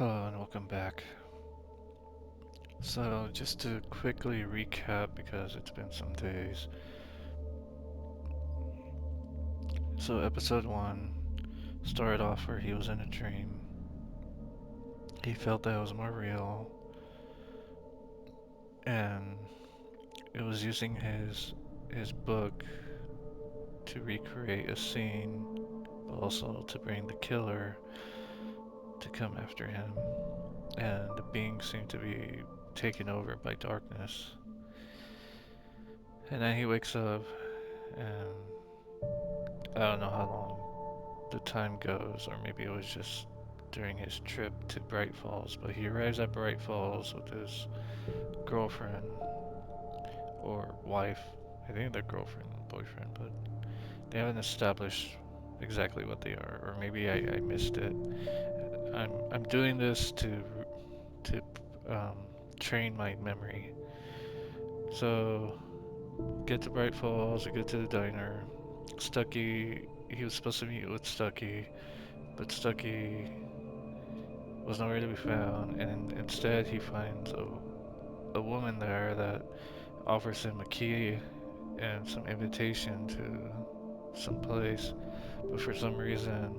Hello and welcome back. So, just to quickly recap because it's been some days. So, episode 1 started off where he was in a dream. He felt that it was more real, and it was using his book to recreate a scene, but also to bring the killer to come after him. And the being seemed to be taken over by darkness. And then he wakes up, and I don't know how long the time goes, or maybe it was just during his trip to Bright Falls, but he arrives at Bright Falls with his girlfriend or wife. I think they're girlfriend and boyfriend, but they haven't established exactly what they are, or maybe I missed it. I'm doing this to um, train my memory. So get to Bright Falls, we get to the diner. Stucky, he was supposed to meet with Stucky, but Stucky was nowhere to be found, and instead he finds a woman there that offers him a key and some invitation to some place. But for some reason,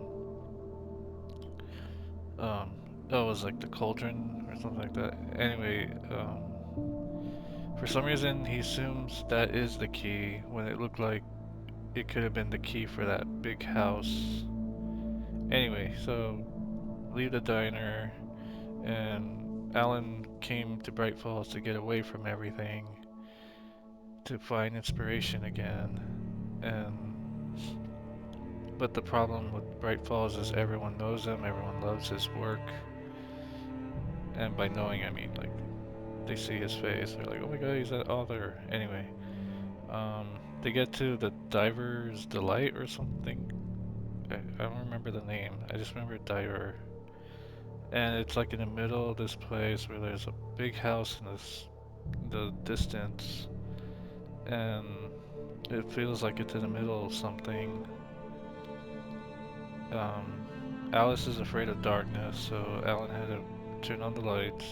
um, oh, it was like the cauldron or something like that. Anyway, for some reason he assumes that is the key when it looked like it could have been the key for that big house. Anyway, so leave the diner, and Alan came to Bright Falls to get away from everything, to find inspiration again. And but the problem with Bright Falls is everyone knows him, everyone loves his work, and by knowing I mean like they see his face, they're like, oh my god, he's that author. Anyway, they get to the Diver's Delight or something. I don't remember the name. I just remember Diver. And it's like in the middle of this place where there's a big house in the distance, and it feels like it's in the middle of something. Alice is afraid of darkness, so Alan had to turn on the lights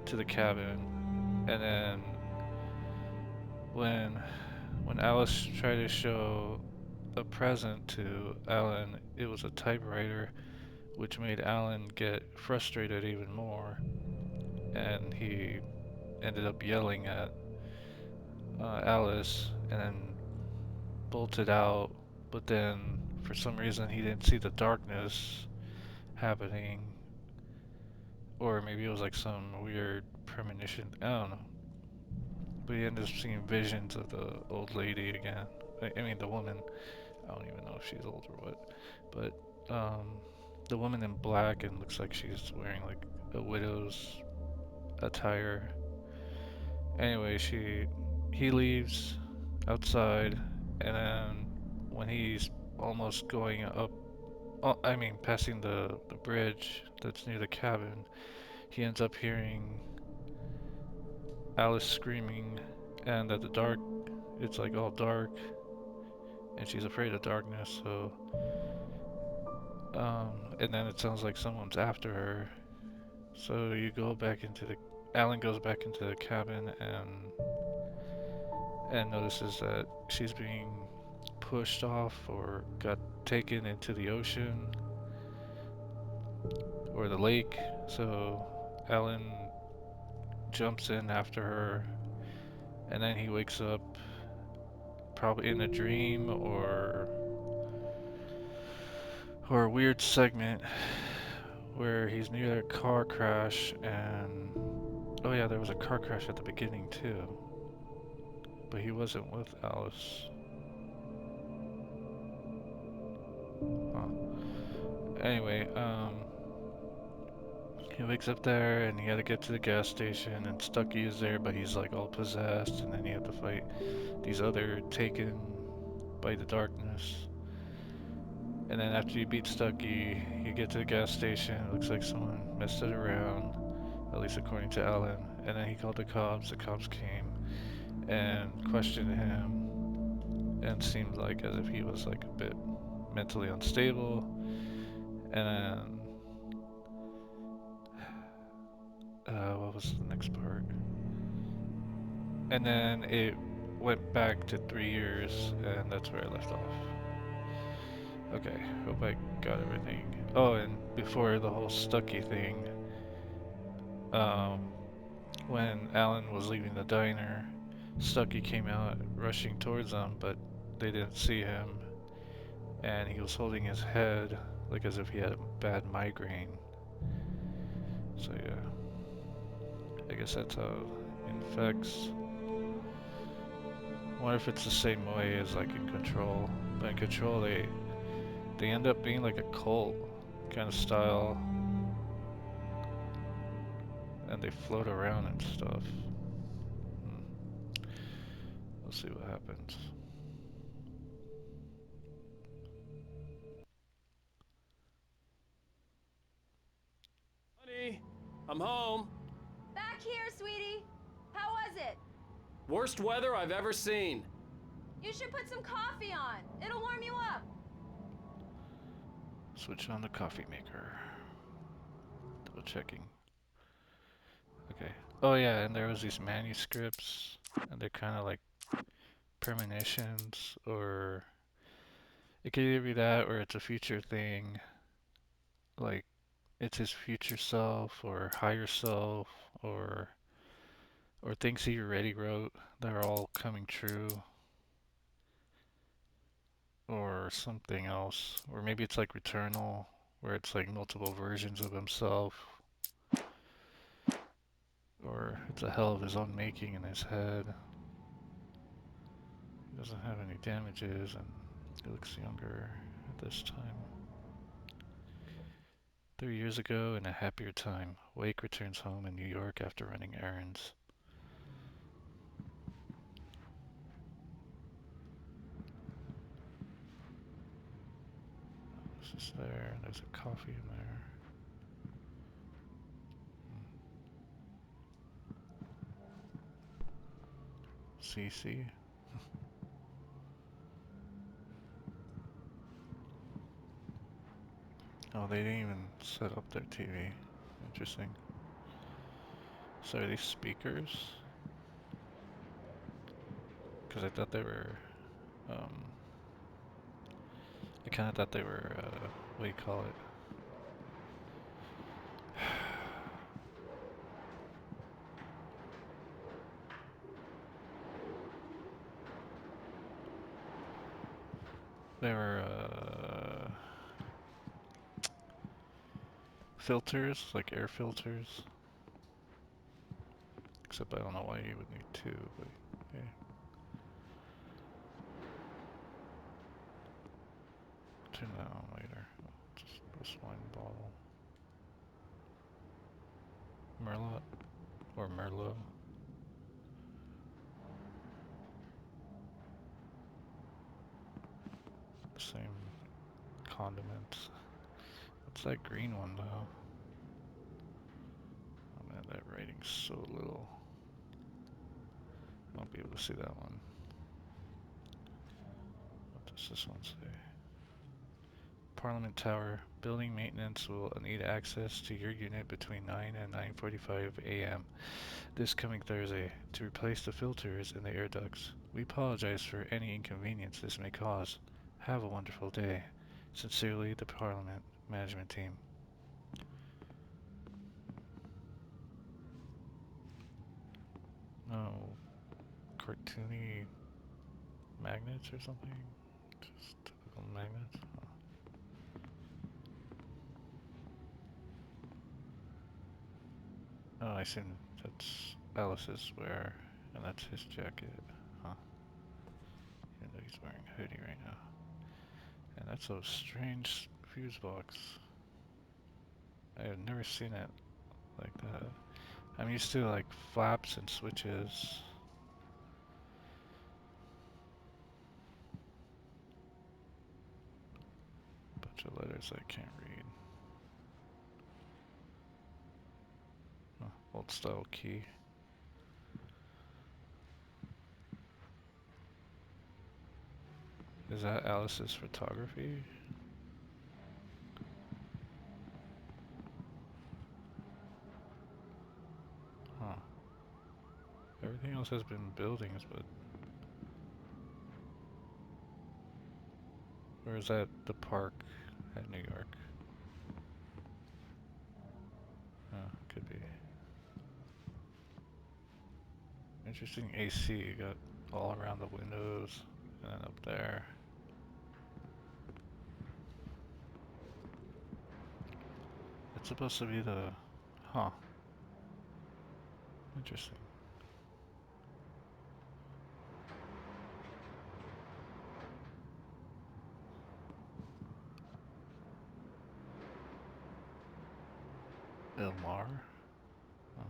to the cabin. And then when when Alice tried to show a present to Alan, it was a typewriter, which made Alan get frustrated even more, and he ended up yelling at Alice and then bolted out. But then, for some reason, he didn't see the darkness happening, or maybe it was like some weird premonition. I don't know. But he ended up seeing visions of the old lady again. I mean, the woman. I don't even know if she's old or what. But the woman in black, and looks like she's wearing like a widow's attire. Anyway, he leaves outside, and then when he's almost going up, oh, I mean, passing the bridge that's near the cabin, he ends up hearing Alice screaming, and at the dark, it's like all dark, and she's afraid of darkness, so, and then it sounds like someone's after her, so Alan goes back into the cabin and notices that she's being pushed off or got taken into the ocean or the lake, so Alan jumps in after her, and then he wakes up probably in a dream or a weird segment where he's near a car crash, and oh yeah, there was a car crash at the beginning too, but he wasn't with Alice. Huh. Anyway, he wakes up there and he had to get to the gas station, and Stucky is there, but he's like all possessed, and then you have to fight these other taken by the darkness. And then after you beat Stucky, you get to the gas station. It looks like someone messed it around, at least according to Alan. And then he called the cops. The cops came and questioned him, and seemed like as if he was like a bit mentally unstable. And then What was the next part? And then it went back to 3 years, and that's where I left off. Okay, hope I got everything. Oh, and before the whole Stucky thing, um, when Alan was leaving the diner, Stucky came out rushing towards them, but they didn't see him, and he was holding his head like as if he had a bad migraine. So yeah, I guess that's how it infects. I wonder if it's the same way as like in Control. But in Control, they end up being like a cult kind of style, and they float around and stuff. We'll see what happens. Honey, I'm home. Back here, sweetie. How was it? Worst weather I've ever seen. You should put some coffee on. It'll warm you up. Switch on the coffee maker. Double checking. Okay. Oh yeah, and there was these manuscripts, and they're kind of like premonitions, or it could either be that, or it's a future thing, like it's his future self, or higher self, or or things he already wrote that are all coming true, or something else, or maybe it's like Returnal, where it's like multiple versions of himself, or it's a hell of his own making in his head. He doesn't have any damages, and he looks younger at this time. 3 years ago, in a happier time, Wake returns home in New York after running errands. This is there, and there's a coffee in there. CC. Oh, they didn't even set up their TV. Interesting. So are these speakers? Because I thought they were, um, I kind of thought they were, what do you call it? They were, filters, like air filters. Except I don't know why you would need two, but okay. Turn that on later. Oh, just this wine bottle. Merlot? Or Merlot? Same condiments. What's that green one though? Oh man, that writing's so little. I won't be able to see that one. What does this one say? Parliament Tower. Building maintenance will need access to your unit between 9 and 9:45 a.m. this coming Thursday to replace the filters in the air ducts. We apologize for any inconvenience this may cause. Have a wonderful day. Sincerely, the Parliament Management Team. No cartoony magnets or something? Just typical magnets? Huh. Oh, I assume that's Alice's wear, and that's his jacket. Huh. Even though he's wearing a hoodie right now. And that's a strange fuse box. I have never seen it like that. I'm used to like flaps and switches. Bunch of letters I can't read. Oh, old style key. Is that Alice's photography? Everything else has been buildings, but... Or is that the park at New York? Oh, could be. Interesting AC, you got all around the windows, and then up there. It's supposed to be the... Huh. Interesting. Ilmar? Huh.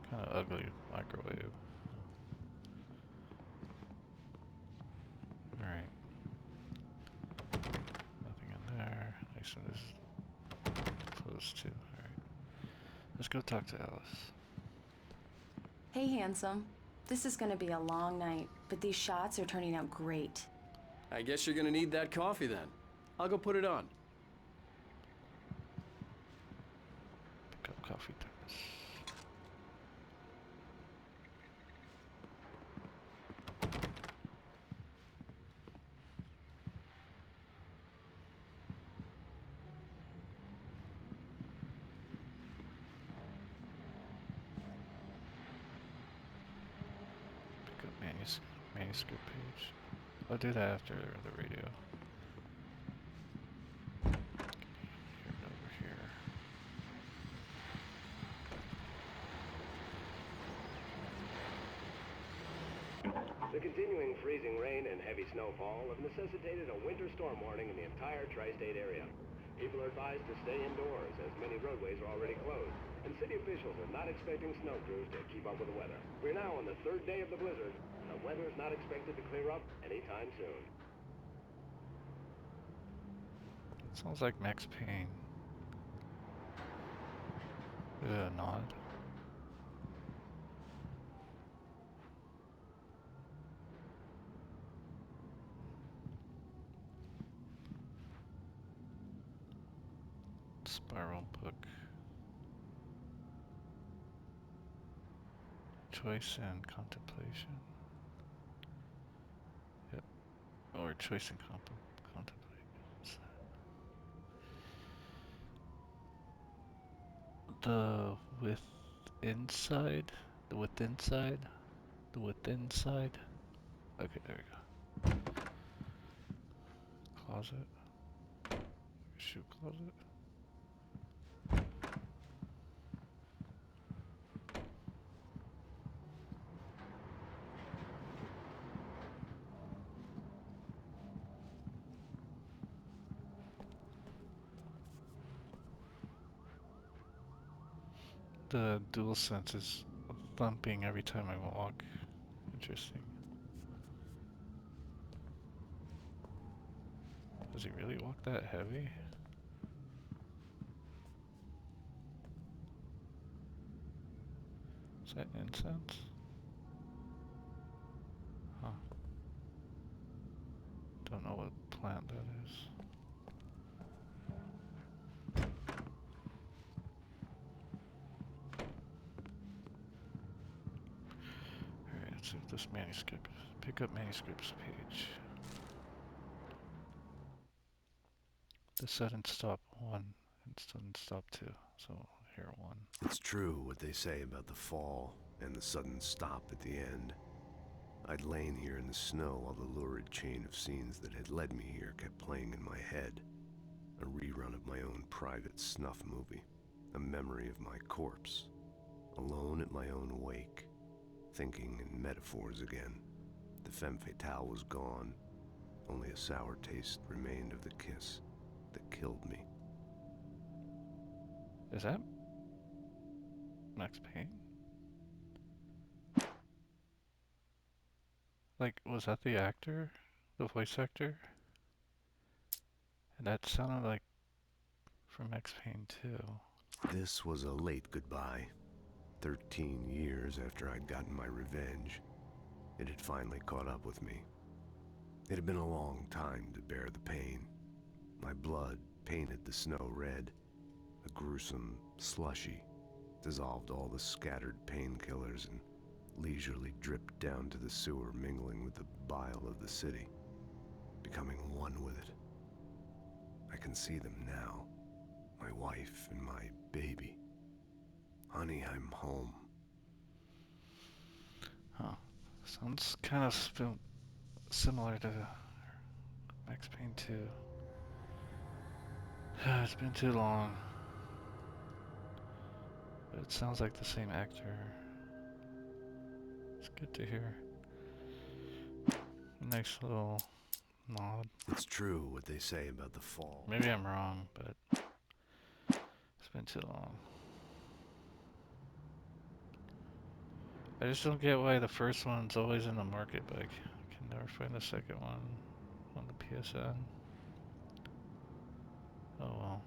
Kind of ugly microwave. Alright. Nothing in there. Nice and this closed too. Alright. Let's go talk to Alice. Hey, handsome. This is gonna be a long night, but these shots are turning out great. I guess you're gonna need that coffee then. I'll go put it on. Pick up coffee thermos. Pick up manuscript page. I'll do that after the radio. Here and over here. The continuing freezing rain and heavy snowfall have necessitated a winter storm warning in the entire tri-state area. People are advised to stay indoors as many roadways are already closed, and city officials are not expecting snow crews to keep up with the weather. We're now on the third day of the blizzard, and the weather is not expected to clear up anytime soon. It sounds like Max Payne. A nod. Spiral book. Choice and contemplation. Yep. Or choice and contemplate. The within side? The within side? The within side? Okay, there we go. Closet. Shoe closet. The dual sense is thumping every time I walk. Interesting. Does he really walk that heavy? Is that incense? Huh. Don't know what plant that is. Alright, let's see if this manuscript is. Pick up manuscripts page. The sudden stop 1 and sudden stop 2. So here 1. It's true what they say about the fall and the sudden stop at the end. I'd lain here in the snow while the lurid chain of scenes that had led me here kept playing in my head. A rerun of my own private snuff movie. A memory of my corpse. Alone at my own wake. Thinking in metaphors again. The femme fatale was gone. Only a sour taste remained of the kiss that killed me. Is that Max Payne? Like, was that the actor? The voice actor? And that sounded like from Max Payne too. This was a late goodbye. 13 years after I'd gotten my revenge, it had finally caught up with me. It had been a long time to bear the pain. My blood painted the snow red, a gruesome slushy, dissolved all the scattered painkillers, and leisurely dripped down to the sewer, mingling with the bile of the city, becoming one with it. I can see them now. My wife and my baby. Honey, I'm home. Huh. Sounds kind of similar to Max Payne 2. It's been too long. But it sounds like the same actor. It's good to hear. Nice little nod. It's true what they say about the fall. Maybe I'm wrong, but it's been too long. I just don't get why the first one's always in the market, but I can never find the second one on the PSN. Oh well.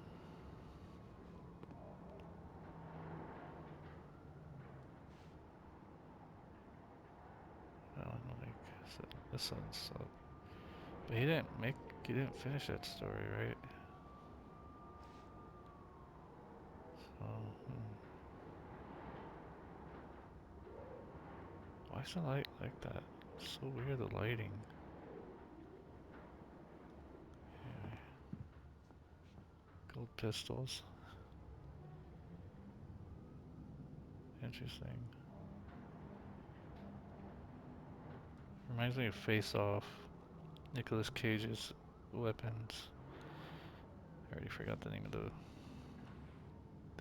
Alan Wake. So this one's up. But he didn't finish that story, right? So, why is the light like that? It's so weird, the lighting. Anyway. Gold pistols. Interesting. Reminds me of Face Off. Nicolas Cage's weapons. I already forgot the name of the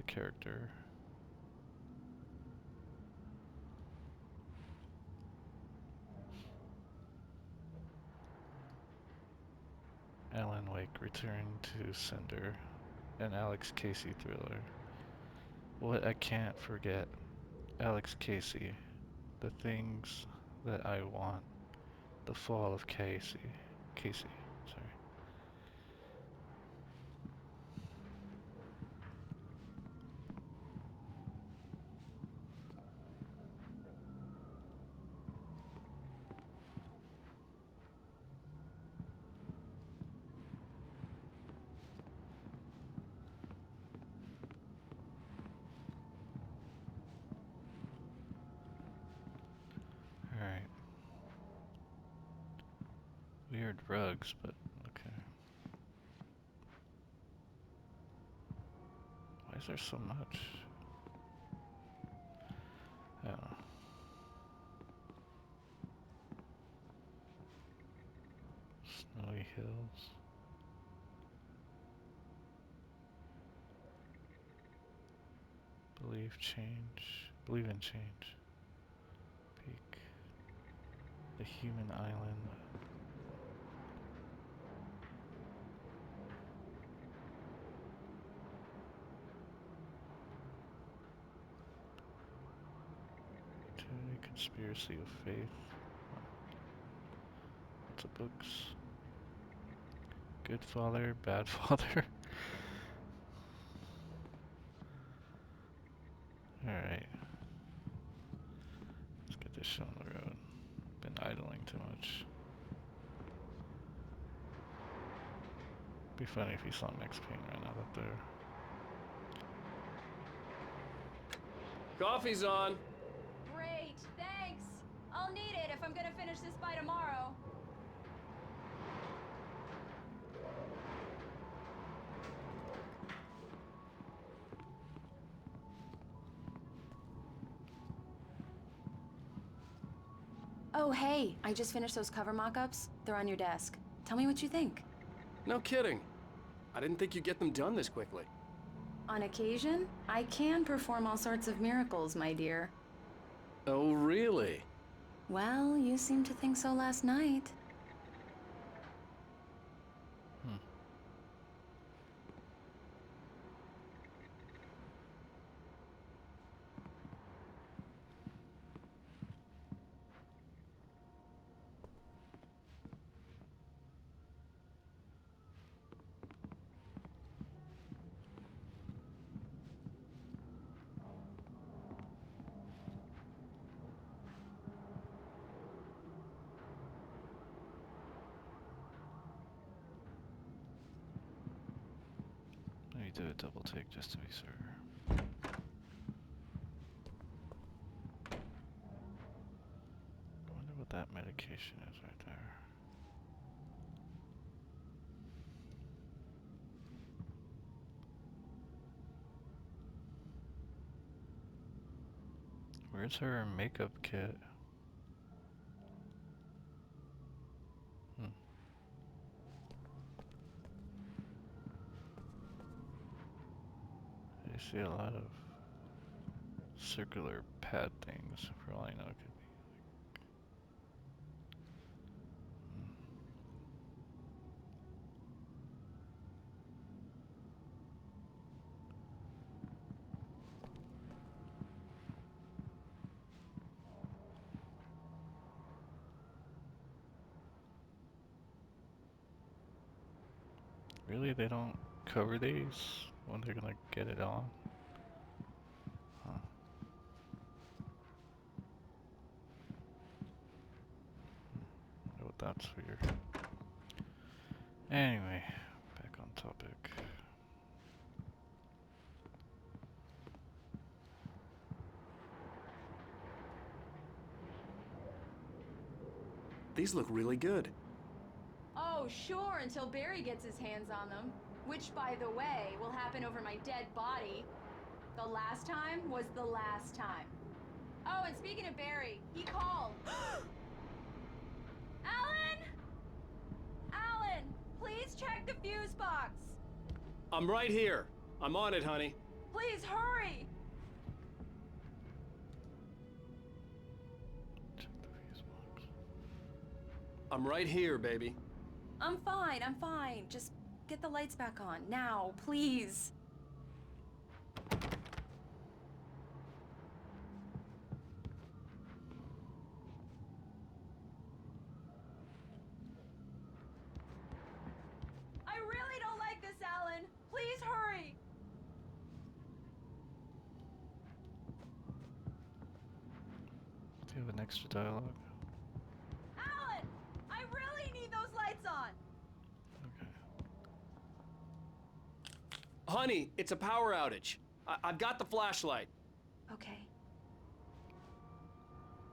character. Alan Wake, Return to Sender, an Alex Casey thriller. What I can't forget. Alex Casey. The things that I want. The fall of Casey. Casey, sorry. Alright. Weird rugs, but okay. Why is there so much? I don't know. Snowy hills. Believe change. Believe in change. Peak. The human island. Opportunity, conspiracy of faith. Lots of books. Good father, bad father. Alright. Let's get this show on the road. Been idling too much. Be funny if you saw Max Payne right now up there. Coffee's on. Great, thanks. I'll need it if I'm gonna finish this by tomorrow. Oh, hey, I just finished those cover mock-ups. They're on your desk. Tell me what you think. No kidding. I didn't think you'd get them done this quickly. On occasion, I can perform all sorts of miracles, my dear. Oh, really? Well, you seemed to think so last night. Let me do a double take just to be sure. location is right there. Where's her makeup kit? I see a lot of circular pad things, for all I know it could be. Really? They don't cover these when they're gonna get it on? Huh. Oh, that's weird. Anyway, back on topic. These look really good. Oh, sure, until Barry gets his hands on them. Which, by the way, will happen over my dead body. The last time was the last time. Oh, and speaking of Barry, he called. Alan! Alan, please check the fuse box. I'm right here. I'm on it, honey. Please hurry. Check the fuse box. I'm right here, baby. I'm fine, I'm fine. Just get the lights back on. Now, please. I really don't like this, Alan. Please hurry. Do you have an extra dialogue? Alan! I really need those lights on. Okay. Honey, it's a power outage. I've got the flashlight. Okay.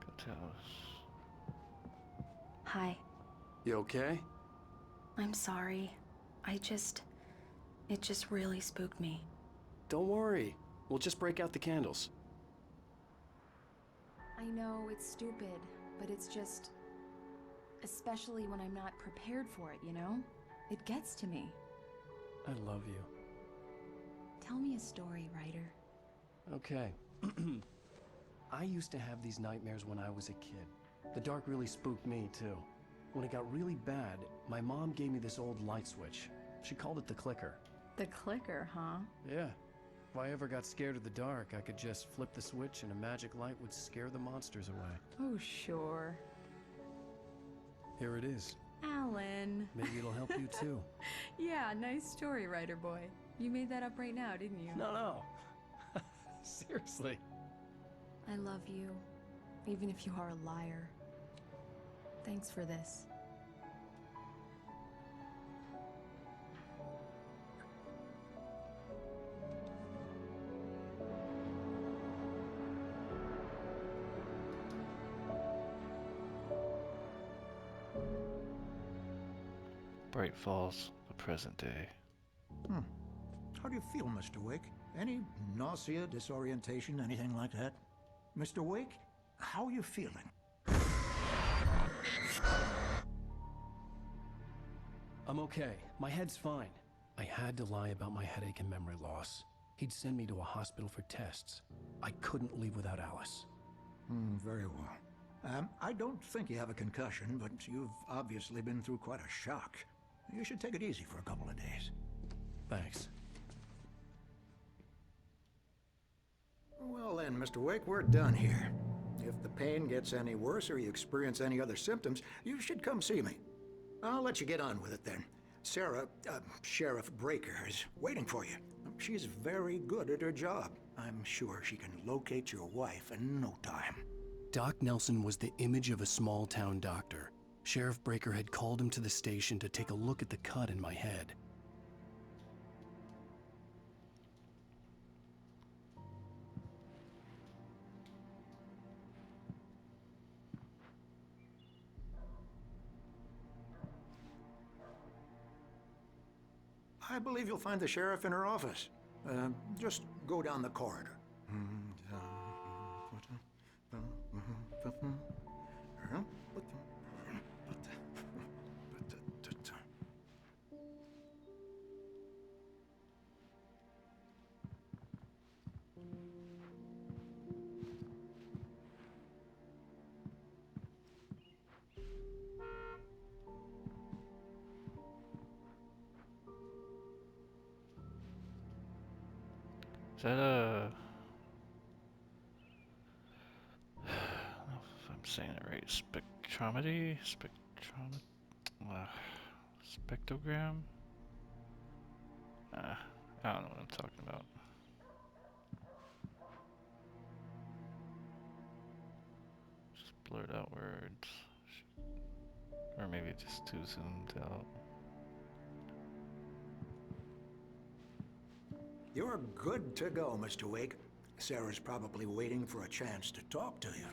Go tell us. Hi. You okay? I'm sorry. It just really spooked me. Don't worry. We'll just break out the candles. I know it's stupid, but it's just... Especially when I'm not prepared for it, you know? It gets to me. I love you. Tell me a story, writer. Okay. I used to have these nightmares when I was a kid. The dark really spooked me, too. When it got really bad, my mom gave me this old light switch. She called it the clicker. The clicker, huh? Yeah. If I ever got scared of the dark, I could just flip the switch and a magic light would scare the monsters away. Oh, sure. Here it is. Alan. Maybe it'll help you, too. Yeah, nice story, writer boy. You made that up right now, didn't you? No. Seriously. I love you, even if you are a liar. Thanks for this. Bright Falls, the present day. How do you feel, Mr. Wake? Any nausea, disorientation, anything like that? Mr. Wake, how are you feeling? I'm okay. My head's fine. I had to lie about my headache and memory loss. He'd send me to a hospital for tests. I couldn't leave without Alice. Very well. I don't think you have a concussion, but you've obviously been through quite a shock. You should take it easy for a couple of days. Thanks. Well then, Mr. Wake, we're done here. If the pain gets any worse or you experience any other symptoms, you should come see me. I'll let you get on with it then. Sarah, Sheriff Breaker, is waiting for you. She's very good at her job. I'm sure she can locate your wife in no time. Doc Nelson was the image of a small-town doctor. Sheriff Breaker had called him to the station to take a look at the cut in my head. I believe you'll find the sheriff in her office. Just go down the corridor. Is that a... I don't know if I'm saying it right. Spectrometry? Spectrogram? I don't know what I'm talking about. Just blurred out words. Or maybe just too zoomed out. You're good to go, Mr. Wake. Sarah's probably waiting for a chance to talk to you.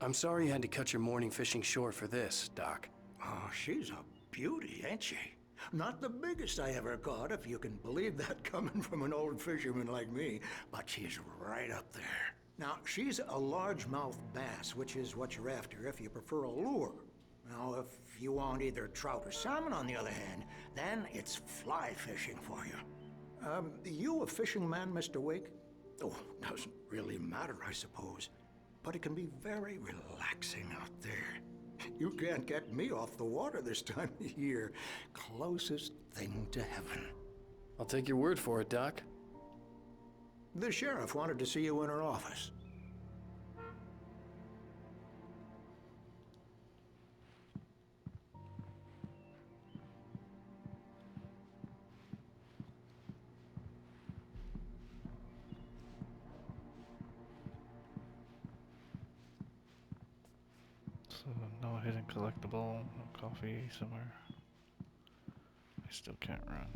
I'm sorry you had to cut your morning fishing short for this, Doc. Oh, she's a beauty, ain't she? Not the biggest I ever caught, if you can believe that coming from an old fisherman like me, but she's right up there. Now, she's a largemouth bass, which is what you're after if you prefer a lure. Now, if you want either trout or salmon, on the other hand, then it's fly fishing for you. You a fishing man, Mr. Wake? Oh, doesn't really matter, I suppose. But it can be very relaxing out there. You can't get me off the water this time of year. Closest thing to heaven. I'll take your word for it, Doc. The sheriff wanted to see you in her office. So no hidden collectible, no coffee somewhere. I still can't run.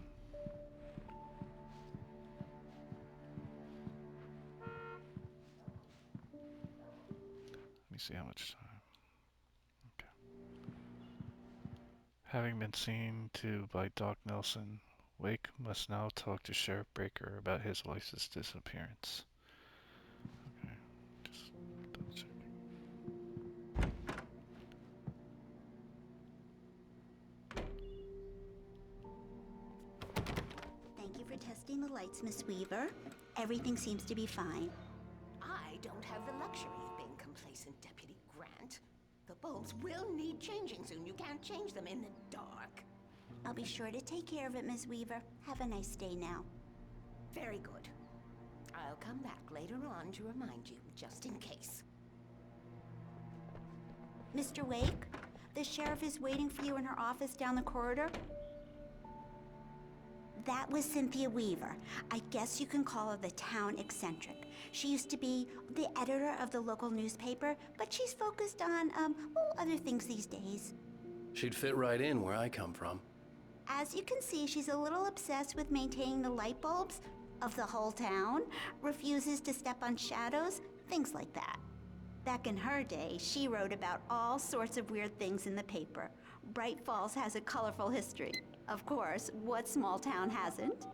Let me see how much time. Okay. Having been seen to by Doc Nelson, Wake must now talk to Sheriff Baker about his wife's disappearance. Okay, just double check. Thank you for testing the lights, Miss Weaver. Everything seems to be fine. I don't have the luxury of being complacent, Deputy Grant. The bulbs will need changing soon. You can't change them in the dark. I'll be sure to take care of it, Miss Weaver. Have a nice day now. Very good. I'll come back later on to remind you, just in case. Mr. Wake, the sheriff is waiting for you in her office down the corridor. That was Cynthia Weaver. I guess you can call her the town eccentric. She used to be the editor of the local newspaper, but she's focused on, other things these days. She'd fit right in where I come from. As you can see, she's a little obsessed with maintaining the light bulbs of the whole town, refuses to step on shadows, things like that. Back in her day, she wrote about all sorts of weird things in the paper. Bright Falls has a colorful history. Of course, what small town hasn't?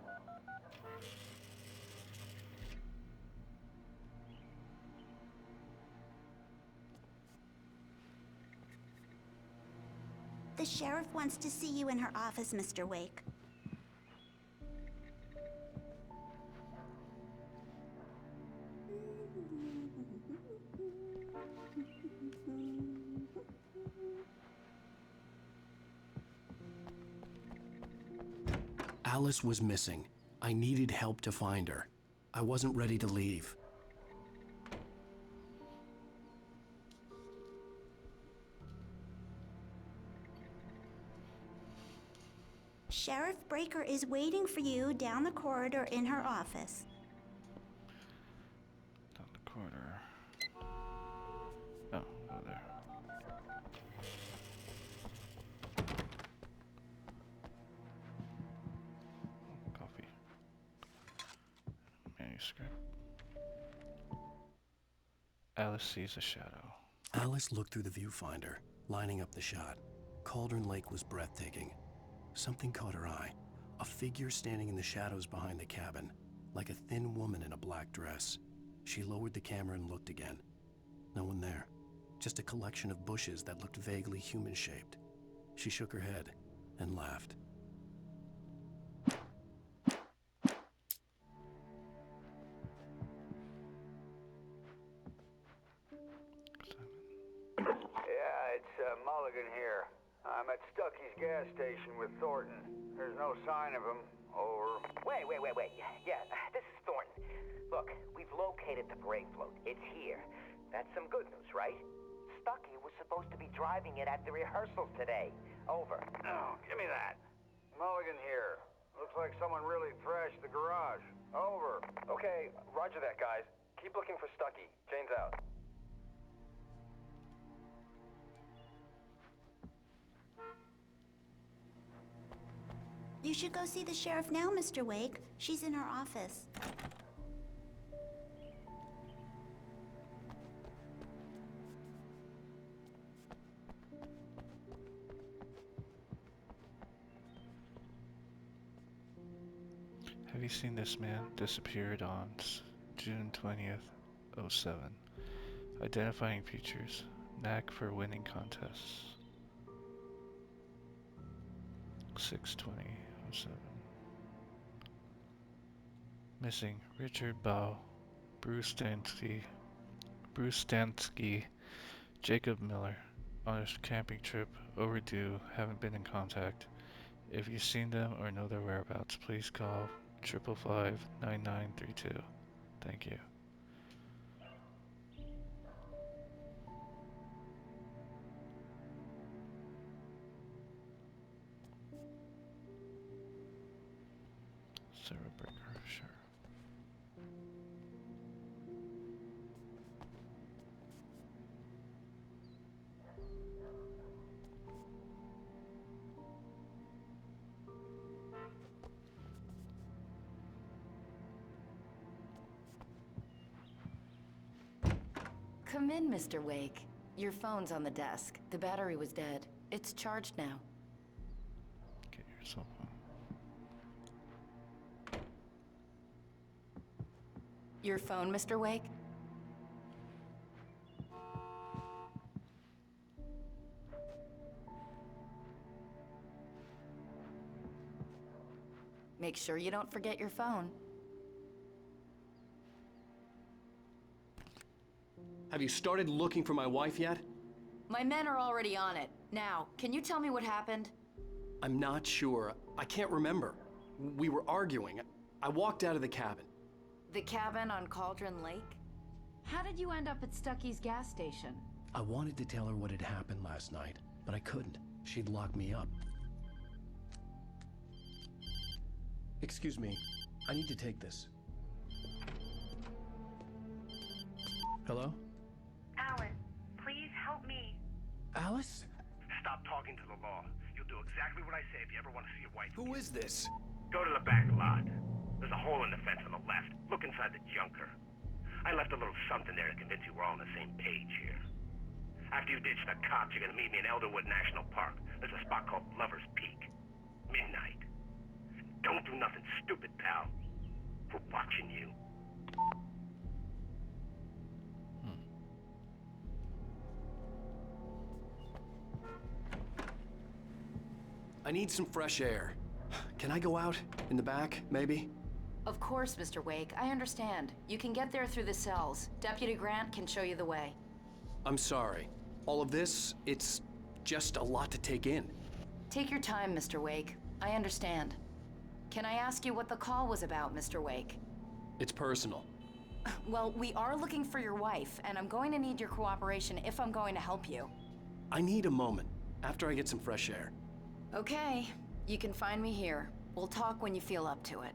The sheriff wants to see you in her office, Mr. Wake. Alice was missing. I needed help to find her. I wasn't ready to leave. Sheriff Baker is waiting for you down the corridor in her office. Down the corridor. Oh, go there. script. Alice sees a shadow. Alice looked through the viewfinder, lining up the shot. Cauldron Lake was breathtaking. Something caught her eye. A figure standing in the shadows behind the cabin, like a thin woman in a black dress. She lowered the camera and looked again. No one there. Just a collection of bushes that looked vaguely human-shaped. She shook her head and laughed. Yeah, it's Mulligan here. I'm at Stucky's gas station with Thornton. There's no sign of him. Over. Wait. Yeah, this is Thornton. Look, we've located the brake float. It's here. That's some good news, right? Stucky was supposed to be driving it at the rehearsals today. Over. Oh, give me that. Mulligan here. Looks like someone really thrashed the garage. Over. Okay, roger that, guys. Keep looking for Stucky. Jane's out. You should go see the sheriff now, Mr. Wake. She's in her office. Have you seen this man? Disappeared on June 20th, 07. Identifying features. Knack for winning contests. 6/20/07. Missing Richard Bow, Bruce Stansky, Jacob Miller. On a camping trip, overdue, haven't been in contact. If you've seen them or know their whereabouts, please call 555-9932. Thank you. Sarah Breaker, sure. Come in, Mr. Wake. Your phone's on the desk. The battery was dead. It's charged now. Get yourself on. Your phone, Mr. Wake? Make sure you don't forget your phone. Have you started looking for my wife yet? My men are already on it. Now, can you tell me what happened? I'm not sure. I can't remember. We were arguing. I walked out of the cabin. The cabin on Cauldron Lake? How did you end up at Stucky's gas station? I wanted to tell her what had happened last night, but I couldn't. She'd lock me up. Excuse me. I need to take this. Hello? Alan, please help me. Alice? Stop talking to the law. You'll do exactly what I say if you ever want to see your wife. Who is this? Go to the back lot. There's a hole in the fence on the left. Look inside the junker. I left a little something there to convince you we're all on the same page here. After you ditch the cops, you're gonna meet me in Elderwood National Park. There's a spot called Lover's Peak. Midnight. Don't do nothing stupid, pal. We're watching you. I need some fresh air. Can I go out? In the back, maybe? Of course, Mr. Wake. I understand. You can get there through the cells. Deputy Grant can show you the way. I'm sorry. All of this, it's just a lot to take in. Take your time, Mr. Wake. I understand. Can I ask you what the call was about, Mr. Wake? It's personal. Well, we are looking for your wife, and I'm going to need your cooperation if I'm going to help you. I need a moment, after I get some fresh air. Okay. You can find me here. We'll talk when you feel up to it.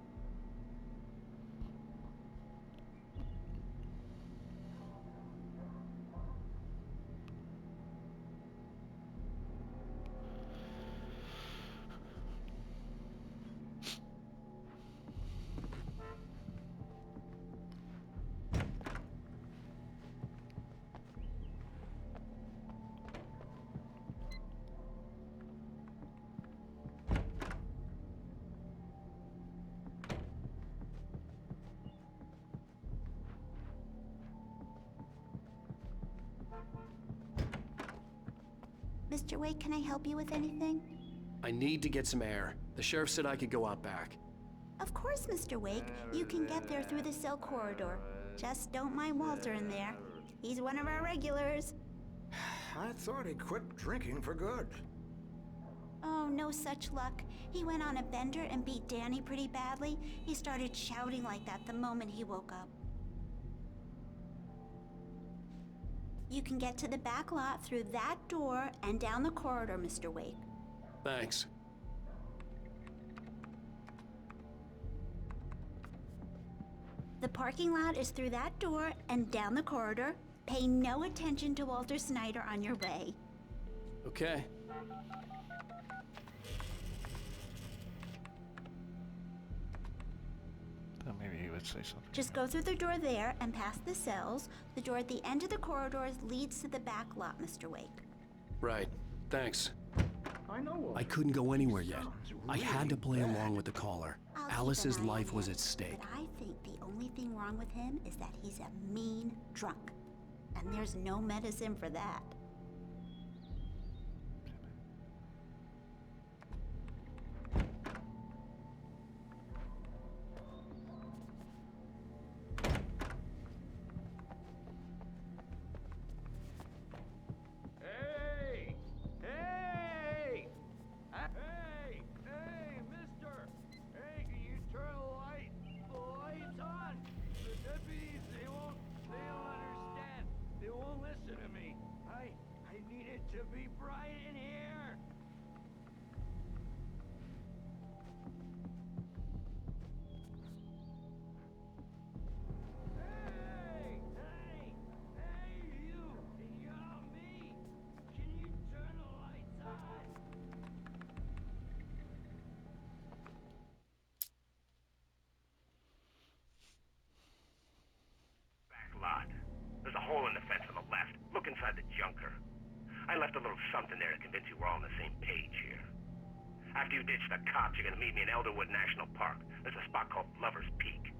Mr. Wake, can I help you with anything? I need to get some air. The sheriff said I could go out back. Of course, Mr. Wake. You can get there through the cell corridor. Just don't mind Walter in there. He's one of our regulars. I thought he quit drinking for good. Oh, no such luck. He went on a bender and beat Danny pretty badly. He started shouting like that the moment he woke up. You can get to the back lot through that door and down the corridor, Mr. Wake. Thanks. The parking lot is through that door and down the corridor. Pay no attention to Walter Snyder on your way. Okay. Maybe he would say something. Just go through the door there and past the cells. The door at the end of the corridors leads to the back lot, Mr. Wake. Right. Thanks. I couldn't go anywhere yet. I had to play along with the caller. I'll keep Alice's an eye on life was him, at stake. But I think the only thing wrong with him is that he's a mean drunk. And there's no medicine for that. Hey! Hey! Hey! Hey, mister! Hey, can you turn the lights on? The deputies, they don't understand. They won't listen to me. I need it to be bright in here. Hey! Hey! Hey, you! You're me! Can you turn the lights on? Back lot. There's a hole in the fence on the left. Look inside the junker. I left a little something there to convince you we're all on the same page here. After you ditch the cops, you're gonna meet me in Elderwood National Park. There's a spot called Lover's Peak.